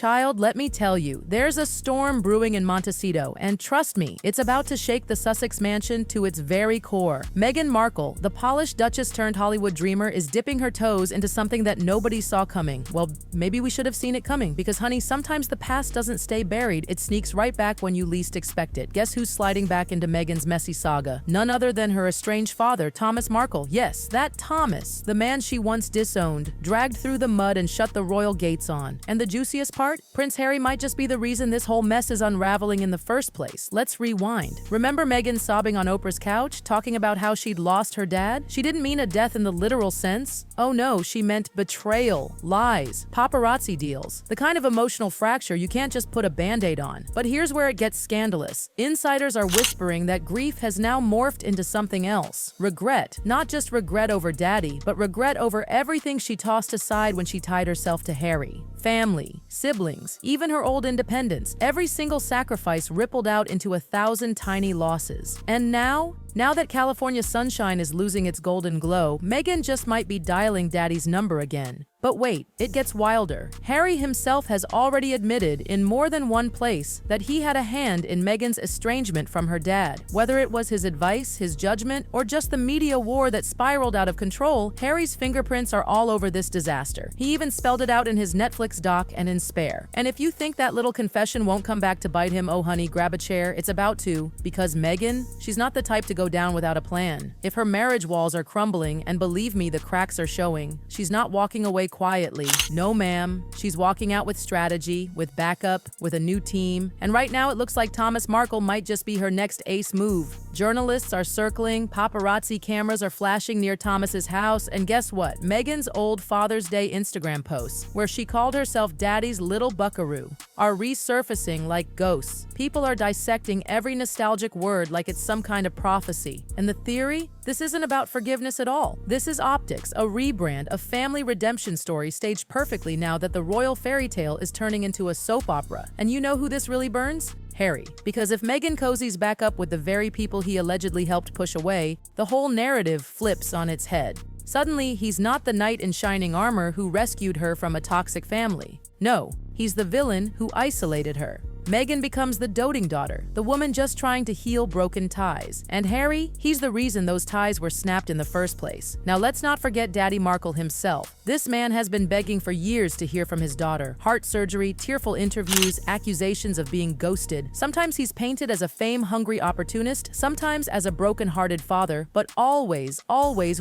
child, let me tell you, there's a storm brewing in Montecito, and trust me, it's about to shake the Sussex mansion to its very core. Meghan Markle, the polished Duchess turned Hollywood dreamer, is dipping her toes into something that nobody saw coming. Well, maybe we should have seen it coming, because honey, sometimes the past doesn't stay buried, it sneaks right back when you least expect it. Guess who's sliding back into Meghan's messy saga? None other than her estranged father, Thomas Markle. Yes, that Thomas, the man she once disowned, dragged through the mud and shut the royal gates on. And the juiciest part? Prince Harry might just be the reason this whole mess is unraveling in the first place. Let's rewind. Remember Meghan sobbing on Oprah's couch, talking about how she'd lost her dad? She didn't mean a death in the literal sense. Oh no, she meant betrayal, lies, paparazzi deals, the kind of emotional fracture you can't just put a band-aid on. But here's where it gets scandalous. Insiders are whispering that grief has now morphed into something else. Regret. Not just regret over daddy, but regret over everything she tossed aside when she tied herself to Harry. Family, siblings, even her old independence. Every single sacrifice rippled out into 1,000 tiny losses. And now that California sunshine is losing its golden glow, Meghan just might be dialing daddy's number again. But wait, it gets wilder. Harry himself has already admitted in more than one place that he had a hand in Meghan's estrangement from her dad. Whether it was his advice, his judgment, or just the media war that spiraled out of control, Harry's fingerprints are all over this disaster. He even spelled it out in his Netflix doc and in Spare. And if you think that little confession won't come back to bite him, oh honey, grab a chair, it's about to. Because Meghan, she's not the type to go down without a plan. If her marriage walls are crumbling, and believe me, the cracks are showing, she's not walking away quietly. No ma'am. She's walking out with strategy, with backup, with a new team. And right now it looks like Thomas Markle might just be her next ace move. Journalists are circling, paparazzi cameras are flashing near Thomas's house, and guess what? Meghan's old Father's Day Instagram posts, where she called herself Daddy's little buckaroo, are resurfacing like ghosts. People are dissecting every nostalgic word like it's some kind of prophecy. And the theory? This isn't about forgiveness at all. This is optics, a rebrand, a family redemption story staged perfectly now that the royal fairy tale is turning into a soap opera. And you know who this really burns? Harry. Because if Meghan cozies back up with the very people he allegedly helped push away, the whole narrative flips on its head. Suddenly, he's not the knight in shining armor who rescued her from a toxic family. No, he's the villain who isolated her. Meghan becomes the doting daughter, the woman just trying to heal broken ties. And Harry, he's the reason those ties were snapped in the first place. Now let's not forget Daddy Markle himself. This man has been begging for years to hear from his daughter. Heart surgery, tearful interviews, accusations of being ghosted. Sometimes he's painted as a fame-hungry opportunist, sometimes as a broken-hearted father, but always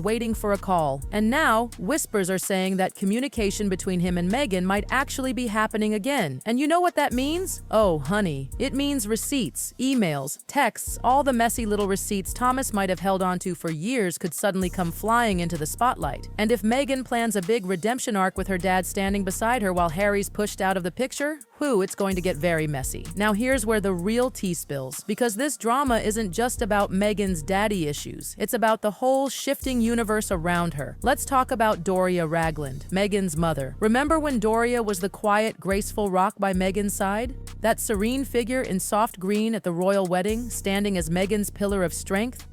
waiting for a call. And now, whispers are saying that communication between him and Meghan might actually be happening again. And you know what that means? Oh, honey, it means receipts, emails, texts, all the messy little receipts Thomas might have held onto for years could suddenly come flying into the spotlight. And if Meghan plans a big redemption arc with her dad standing beside her while Harry's pushed out of the picture, it's going to get very messy. Now here's where the real tea spills, because this drama isn't just about Meghan's daddy issues. It's about the whole shifting universe around her. Let's talk about Doria Ragland, Meghan's mother. Remember when Doria was the quiet, graceful rock by Meghan's side? That serene figure in soft green at the royal wedding, standing as Meghan's pillar of strength?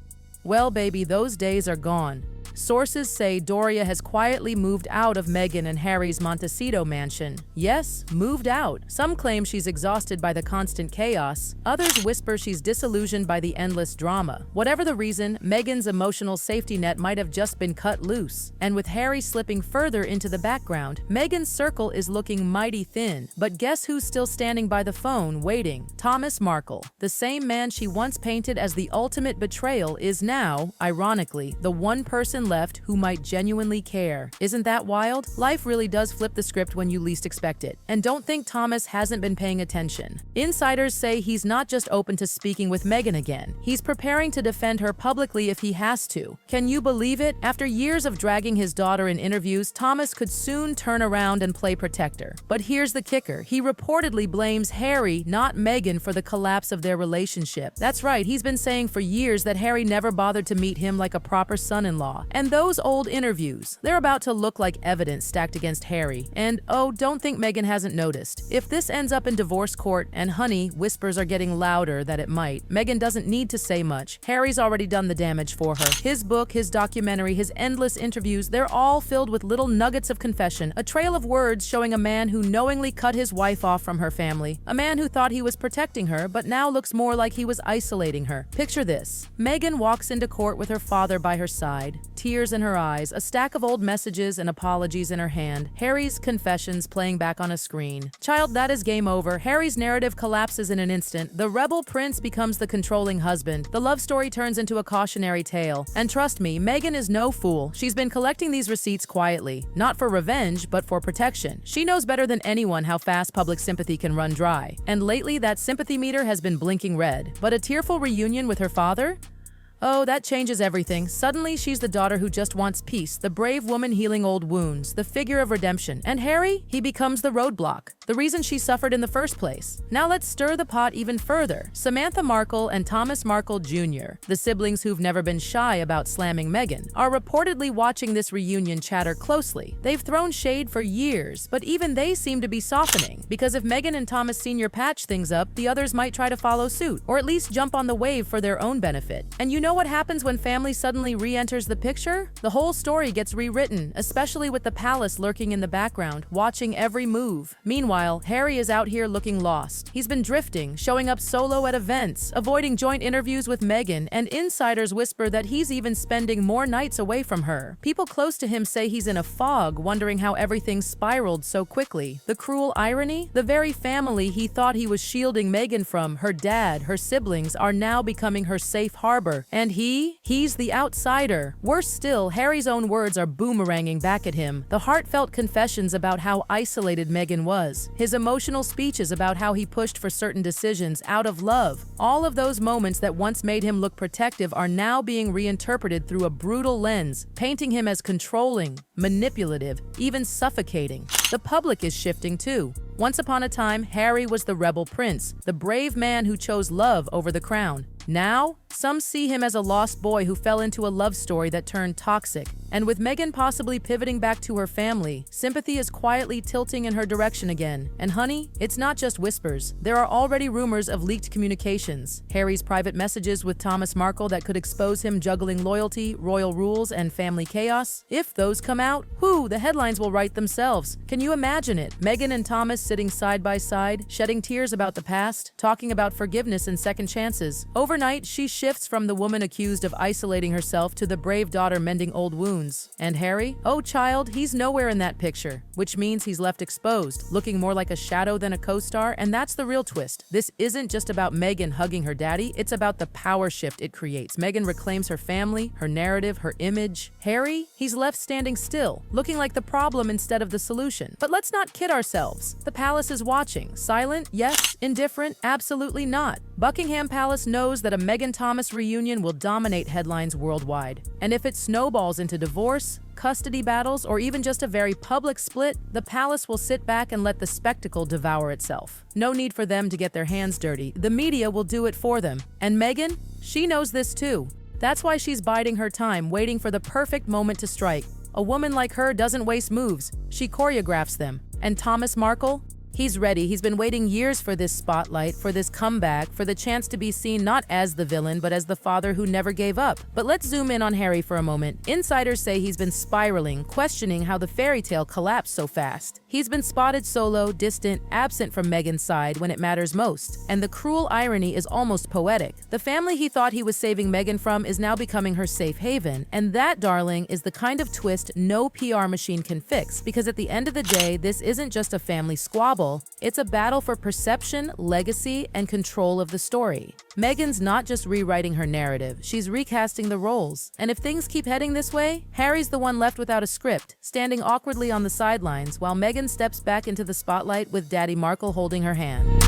Well, baby, those days are gone. Sources say Doria has quietly moved out of Meghan and Harry's Montecito mansion. Yes, moved out. Some claim she's exhausted by the constant chaos. Others whisper she's disillusioned by the endless drama. Whatever the reason, Meghan's emotional safety net might have just been cut loose. And with Harry slipping further into the background, Meghan's circle is looking mighty thin. But guess who's still standing by the phone, waiting? Thomas Markle. The same man she once painted as the ultimate betrayal is now, ironically, the one person left who might genuinely care. Isn't that wild? Life really does flip the script when you least expect it. And don't think Thomas hasn't been paying attention. Insiders say he's not just open to speaking with Meghan again. He's preparing to defend her publicly if he has to. Can you believe it? After years of dragging his daughter in interviews, Thomas could soon turn around and play protector. But here's the kicker. He reportedly blames Harry, not Meghan, for the collapse of their relationship. That's right, he's been saying for years that Harry never bothered to meet him like a proper son-in-law. And those old interviews, they're about to look like evidence stacked against Harry. And oh, don't think Meghan hasn't noticed. If this ends up in divorce court, and honey, whispers are getting louder that it might, Meghan doesn't need to say much. Harry's already done the damage for her. His book, his documentary, his endless interviews, they're all filled with little nuggets of confession, a trail of words showing a man who knowingly cut his wife off from her family, a man who thought he was protecting her but now looks more like he was isolating her. Picture this. Meghan walks into court with her father by her side, tears in her eyes, a stack of old messages and apologies in her hand, Harry's confessions playing back on a screen. Child, that is game over. Harry's narrative collapses in an instant. The rebel prince becomes the controlling husband. The love story turns into a cautionary tale. And trust me, Meghan is no fool. She's been collecting these receipts quietly, not for revenge, but for protection. She knows better than anyone how fast public sympathy can run dry. And lately, that sympathy meter has been blinking red. But a tearful reunion with her father? Oh, that changes everything. Suddenly, she's the daughter who just wants peace, the brave woman healing old wounds, the figure of redemption. And Harry? He becomes the roadblock, the reason she suffered in the first place. Now let's stir the pot even further. Samantha Markle and Thomas Markle Jr., the siblings who've never been shy about slamming Meghan, are reportedly watching this reunion chatter closely. They've thrown shade for years, but even they seem to be softening, because if Meghan and Thomas Sr. patch things up, the others might try to follow suit, or at least jump on the wave for their own benefit. And you know what happens when family suddenly re-enters the picture? The whole story gets rewritten, especially with the palace lurking in the background, watching every move. Meanwhile, Harry is out here looking lost. He's been drifting, showing up solo at events, avoiding joint interviews with Meghan, and insiders whisper that he's even spending more nights away from her. People close to him say he's in a fog, wondering how everything spiraled so quickly. The cruel irony? The very family he thought he was shielding Meghan from, her dad, her siblings, are now becoming her safe harbor. And he's the outsider. Worse still, Harry's own words are boomeranging back at him. The heartfelt confessions about how isolated Meghan was. His emotional speeches about how he pushed for certain decisions out of love. All of those moments that once made him look protective are now being reinterpreted through a brutal lens, painting him as controlling, manipulative, even suffocating. The public is shifting too. Once upon a time, Harry was the rebel prince, the brave man who chose love over the crown. Now, some see him as a lost boy who fell into a love story that turned toxic. And with Meghan possibly pivoting back to her family, sympathy is quietly tilting in her direction again. And honey, it's not just whispers. There are already rumors of leaked communications. Harry's private messages with Thomas Markle that could expose him juggling loyalty, royal rules, and family chaos. If those come out, the headlines will write themselves. Can you imagine it? Meghan and Thomas sitting side by side, shedding tears about the past, talking about forgiveness and second chances. Overnight, she shifts from the woman accused of isolating herself to the brave daughter mending old wounds. And Harry? Oh child, he's nowhere in that picture, which means he's left exposed, looking more like a shadow than a co-star, and that's the real twist. This isn't just about Meghan hugging her daddy, it's about the power shift it creates. Meghan reclaims her family, her narrative, her image. Harry? He's left standing still, looking like the problem instead of the solution. But let's not kid ourselves. The palace is watching. Silent? Yes. Indifferent? Absolutely not. Buckingham Palace knows that a Meghan-Thomas reunion will dominate headlines worldwide. And if it snowballs into divorce, custody battles, or even just a very public split, the palace will sit back and let the spectacle devour itself. No need for them to get their hands dirty. The media will do it for them. And Meghan? She knows this too. That's why she's biding her time, waiting for the perfect moment to strike. A woman like her doesn't waste moves. She choreographs them. And Thomas Markle? He's ready. He's been waiting years for this spotlight, for this comeback, for the chance to be seen not as the villain, but as the father who never gave up. But let's zoom in on Harry for a moment. Insiders say he's been spiraling, questioning how the fairy tale collapsed so fast. He's been spotted solo, distant, absent from Meghan's side when it matters most. And the cruel irony is almost poetic. The family he thought he was saving Meghan from is now becoming her safe haven. And that, darling, is the kind of twist no PR machine can fix. Because at the end of the day, this isn't just a family squabble. It's a battle for perception, legacy, and control of the story. Meghan's not just rewriting her narrative, she's recasting the roles. And if things keep heading this way, Harry's the one left without a script, standing awkwardly on the sidelines while Meghan steps back into the spotlight with Daddy Markle holding her hand.